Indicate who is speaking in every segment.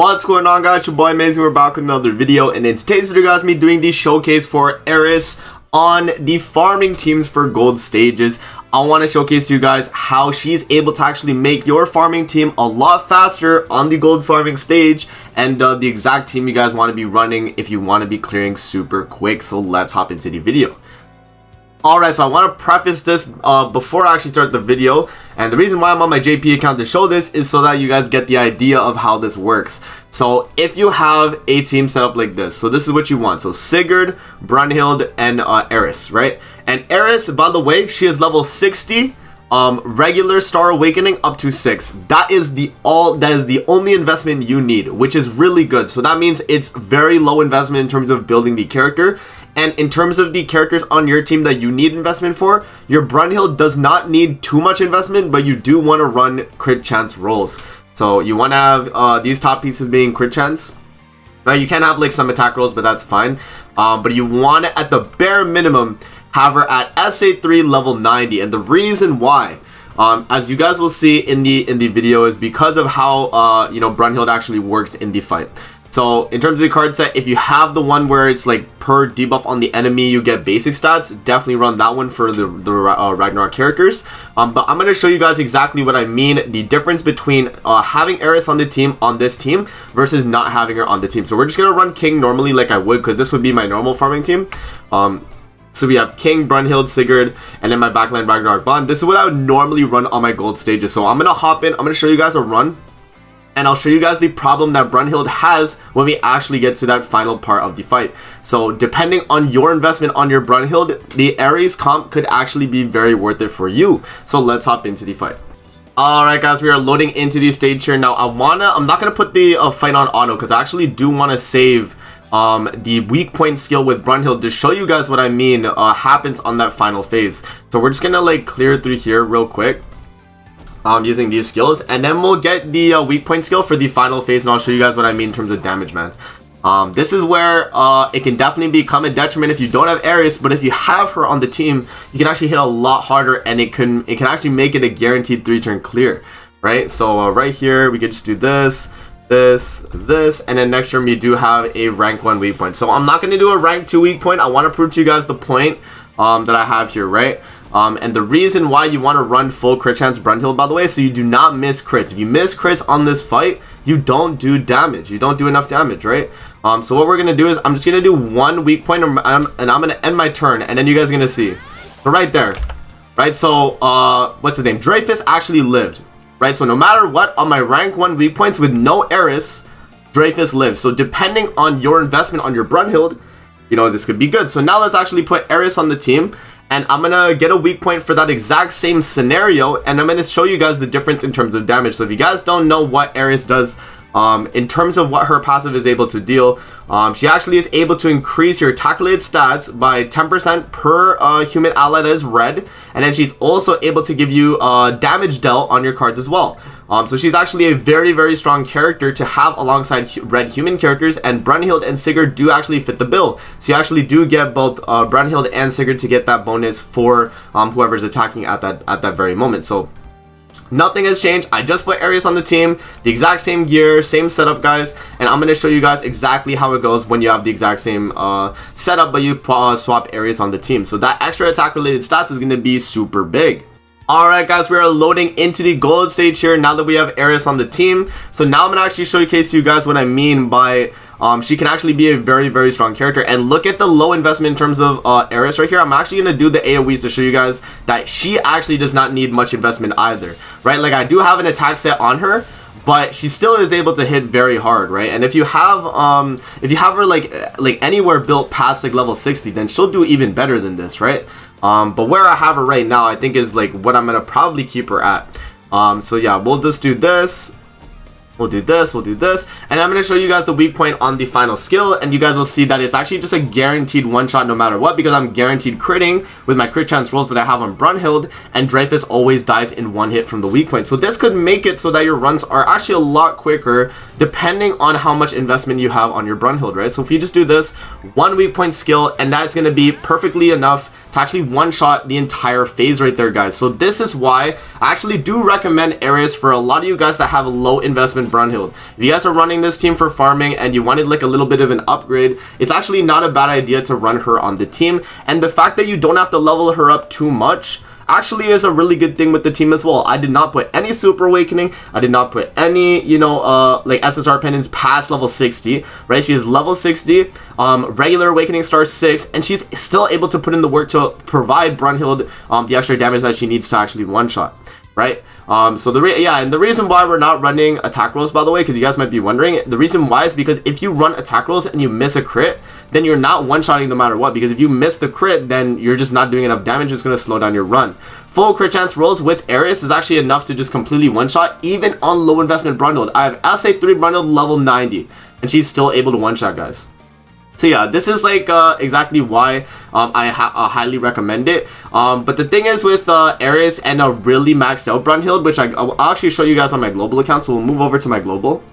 Speaker 1: What's going on, guys? Your boy Amazing. We're back with another video, and in today's video, guys, me doing the showcase for ERIS on the farming teams for gold stages. I want to showcase to you guys how she's able to actually make your farming team a lot faster on the gold farming stage, and the exact team you guys want to be running if you want to be clearing super quick. So let's hop into the video. Alright, so I want to preface this before I actually start the video, and the reason why I'm on my JP account to show this is so that you guys get the idea of how this works. So if you have a team set up like this, so this is what you want. So Sigurd, Brunhild, and ERIS, right? And ERIS, by the way, she is level 60, regular Star Awakening up to 6. That is the only investment you need, which is really good. So that means it's very low investment in terms of building the character. And in terms of the characters on your team that you need investment for, your Brunhild does not need too much investment, but you do want to run crit chance rolls. So you want to have these top pieces being crit chance. Now you can have like some attack rolls, but that's fine. But you want to, at the bare minimum, have her at SA3 level 90. And the reason why, as you guys will see in the video, is because of how Brunhild actually works in the fight. So in terms of the card set, if you have the one where it's like per debuff on the enemy you get basic stats, definitely run that one for the Ragnarok characters. But I'm going to show you guys exactly what I mean, the difference between having ERIS on the team on this team versus not having her on the team. So we're just going to run King normally like I would, because this would be my normal farming team. So we have King, Brunhild, Sigurd, and then my backline Ragnarok Bond. This is what I would normally run on my gold stages. So I'm going to hop in, I'm going to show you guys a run, and I'll show you guys the problem that Brunhild has when we actually get to that final part of the fight. So depending on your investment on your Brunhild, the ERIS comp could actually be very worth it for you. So let's hop into the fight. Alright guys, we are loading into the stage here. Now I'm not going to put the fight on auto, because I actually do want to save the weak point skill with Brunhild to show you guys what I mean happens on that final phase. So we're just going to like clear through here real quick. Using these skills, and then we'll get the weak point skill for the final phase, and I'll show you guys what I mean in terms of damage, man. This is where it can definitely become a detriment if you don't have ERIS, but if you have her on the team, you can actually hit a lot harder, and it can actually make it a guaranteed 3-turn clear, right? So right here we could just do this, and then next turn we do have a rank 1 weak point. So I'm not going to do a rank 2 weak point. I want to prove to you guys the point that I have here, right? And the reason why you want to run full crit chance Brunhild, by the way, so you do not miss crits. If you miss crits on this fight, you don't do damage. You don't do enough damage, right? So what we're going to do is I'm just going to do 1 weak point, and I'm going to end my turn, and then you guys are going to see. So right there, right? So, what's his name? Dreyfus actually lived, right? So no matter what, on my rank 1 weak points with no ERIS, Dreyfus lives. So depending on your investment on your Brunhild, you know, this could be good. So now let's actually put ERIS on the team. And I'm going to get a weak point for that exact same scenario, and I'm going to show you guys the difference in terms of damage. So if you guys don't know what ERIS does in terms of what her passive is able to deal, she actually is able to increase your attack-related stats by 10% per human ally that is red, and then she's also able to give you damage dealt on your cards as well. So she's actually a very, very strong character to have alongside red human characters, and Brunhild and Sigurd do actually fit the bill. So you actually do get both Brunhild and Sigurd to get that bonus for whoever's attacking at that very moment. So nothing has changed. I just put ERIS on the team, the exact same gear, same setup, guys, and I'm going to show you guys exactly how it goes when you have the exact same setup, but you swap ERIS on the team. So that extra attack related stats is going to be super big. Alright guys, we are loading into the gold stage here now that we have ERIS on the team. So now I'm going to actually showcase to you guys what I mean by she can actually be a very, very strong character. And look at the low investment in terms of ERIS right here. I'm actually going to do the AoEs to show you guys that she actually does not need much investment either, right? Like I do have an attack set on her, but she still is able to hit very hard, right? And if you have her like anywhere built past like level 60, then she'll do even better than this, right? But where I have her right now, I think is like what I'm gonna probably keep her at. So yeah, we'll just do this. We'll do this, and I'm going to show you guys the weak point on the final skill, and you guys will see that it's actually just a guaranteed one-shot no matter what, because I'm guaranteed critting with my crit chance rolls that I have on Brunhild, and Dreyfus always dies in 1 hit from the weak point. So this could make it so that your runs are actually a lot quicker depending on how much investment you have on your Brunhild, right? So if you just do this, 1 weak point skill, and that's going to be perfectly enough to actually one-shot the entire phase right there, guys. So this is why I actually do recommend ERIS for a lot of you guys that have low investment Brunhild. If you guys are running this team for farming and you wanted like a little bit of an upgrade, it's actually not a bad idea to run her on the team. And the fact that you don't have to level her up too much actually is a really good thing with the team as well. I did not put any super awakening. I did not put any, you know, like SSR pendants past level 60, right? She is level 60, regular awakening star 6, and she's still able to put in the work to provide Brunhild the extra damage that she needs to actually one-shot, right? So the reason why we're not running attack rolls, by the way, because you guys might be wondering, the reason why is because if you run attack rolls and you miss a crit, then you're not one-shotting no matter what, because if you miss the crit, then you're just not doing enough damage. It's going to slow down your run. Full crit chance rolls with ERIS is actually enough to just completely one-shot, even on low investment Brunhild. I have SA3 Brunhild level 90, and she's still able to one-shot, guys. So yeah, this is like exactly why I highly recommend it. But the thing is with ERIS and a really maxed out Brunhild, which I'll actually show you guys on my global account, so we'll move over to my global.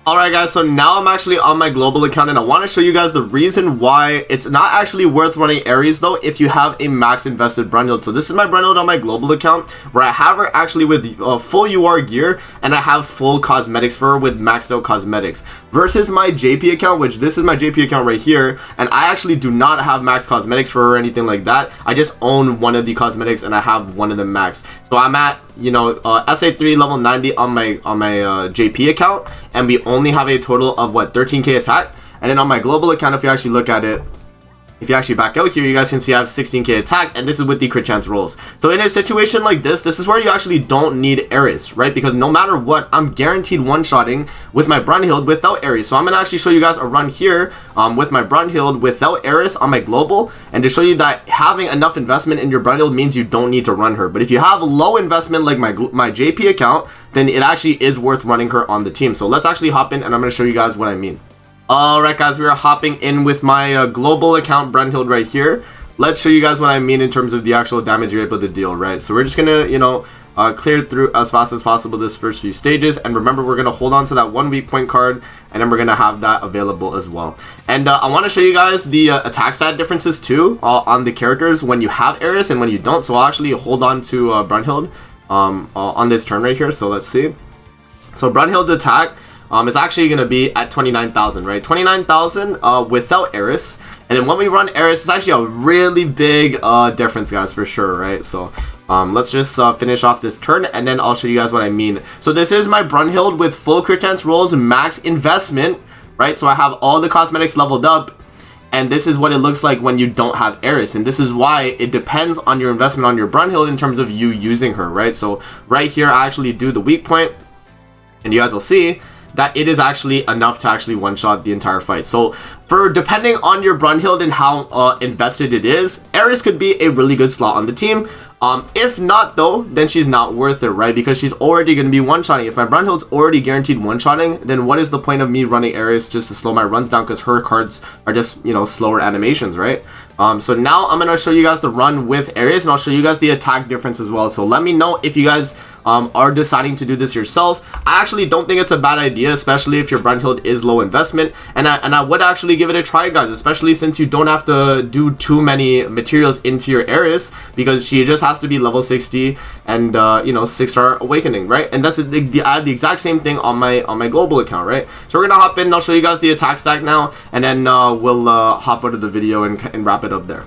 Speaker 1: Alright guys, so now I'm actually on my global account, and I want to show you guys the reason why it's not actually worth running ERIS though if you have a max invested Brunhild. So this is my Brunhild on my global account, where I have her actually with full UR gear, and I have full cosmetics for her with maxed out cosmetics, versus my JP account, which this is my JP account right here, and I actually do not have max cosmetics for her or anything like that. I just own one of the cosmetics and I have one of them max. So I'm at, you know, SA3 level 90 on my JP account, and we only have a total of what, 13k attack. And then on my global account, if you actually look at it, if you actually back out here, you guys can see I have 16k attack, and this is with the crit chance rolls. So in a situation like this is where you actually don't need ERIS, right? Because no matter what, I'm guaranteed one-shotting with my Brunhild without ERIS. So I'm going to actually show you guys a run here with my Brunhild without ERIS on my global, and to show you that having enough investment in your Brunhild means you don't need to run her. But if you have low investment like my JP account, then it actually is worth running her on the team. So let's actually hop in, and I'm going to show you guys what I mean. Alright guys, we are hopping in with my global account Brunhild right here. Let's show you guys what I mean in terms of the actual damage you're able to deal, right? So we're just gonna, you know, clear through as fast as possible this first few stages, and remember, we're gonna hold on to that 1 weak point card, and then we're gonna have that available as well. And I want to show you guys the attack stat differences too on the characters when you have ERIS and when you don't. So I'll actually hold on to Brunhild on this turn right here. So let's see. So Brunhild's attack is actually going to be at 29,000, right? 29,000 without ERIS. And then when we run ERIS, it's actually a really big difference, guys, for sure, right? So let's just finish off this turn, and then I'll show you guys what I mean. So this is my Brunhild with full crit chance rolls, max investment, right? So I have all the cosmetics leveled up, and this is what it looks like when you don't have ERIS. And this is why it depends on your investment on your Brunhild in terms of you using her, right? So right here, I actually do the weak point, and you guys will see that it is actually enough to actually one-shot the entire fight. So for depending on your Brunhild and how invested it is, ERIS could be a really good slot on the team. If not though, then she's not worth it, right? Because she's already going to be one-shotting. If my Brunhild's already guaranteed one-shotting, then what is the point of me running ERIS just to slow my runs down, because her cards are just, you know, slower animations, right? So now I'm going to show you guys the run with ERIS, and I'll show you guys the attack difference as well. So let me know if you guys are deciding to do this yourself. I actually don't think it's a bad idea, especially if your Brunhild is low investment, and I would actually give it a try, guys, especially since you don't have to do too many materials into your ERIS, because she just has to be level 60 and you know, 6-star awakening, right? And that's I have the exact same thing on my global account, right? So we're gonna hop in and I'll show you guys the attack stack now, and then we'll hop out of the video and wrap it up there.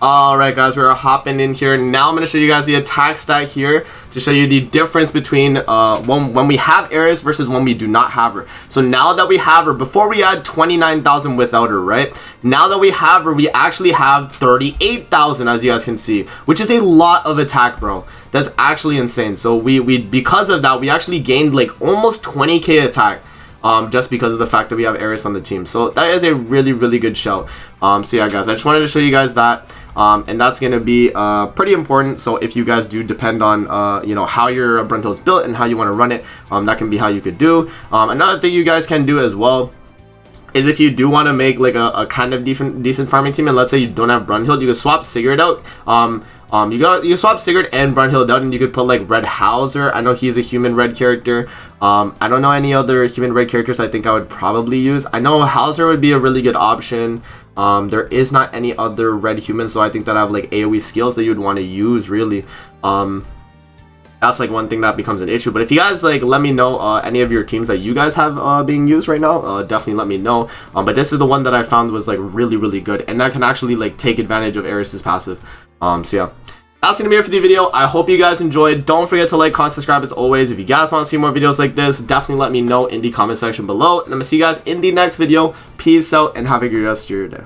Speaker 1: Alright guys, we're hopping in here. Now I'm going to show you guys the attack stat here to show you the difference between when we have ERIS versus when we do not have her. So now that we have her, before we had 29,000 without her, right? Now that we have her, we actually have 38,000, as you guys can see, which is a lot of attack, bro. That's actually insane. So we because of that, we actually gained like almost 20k attack. Just because of the fact that we have ERIS on the team. So that is a really, really good shout. So yeah, guys, I just wanted to show you guys that. And that's going to be pretty important. So if you guys do depend on, you know, how your Brunhild's built and how you want to run it, that can be how you could do. Another thing you guys can do as well is if you do want to make like a kind of decent farming team, and let's say you don't have Brunhild, you can swap Sigurd out. You swap Sigurd and Brunhild out, and you could put like Red Hauser. I know he's a human red character. I don't know any other human red characters I think I would probably use. I know Hauser would be a really good option. There is not any other red humans, so I think that have like AoE skills that you'd want to use, really. that's like one thing that becomes an issue. But if you guys like let me know any of your teams that you guys have being used right now, definitely let me know. But this is the one that I found was like really good, and that can actually like take advantage of ERIS's passive. So yeah, that's gonna be it for the video. I hope you guys enjoyed. Don't forget to like, comment, subscribe as always. If you guys want to see more videos like this, definitely let me know in the comment section below, and I'm gonna see you guys in the next video. Peace out and have a good rest of your day.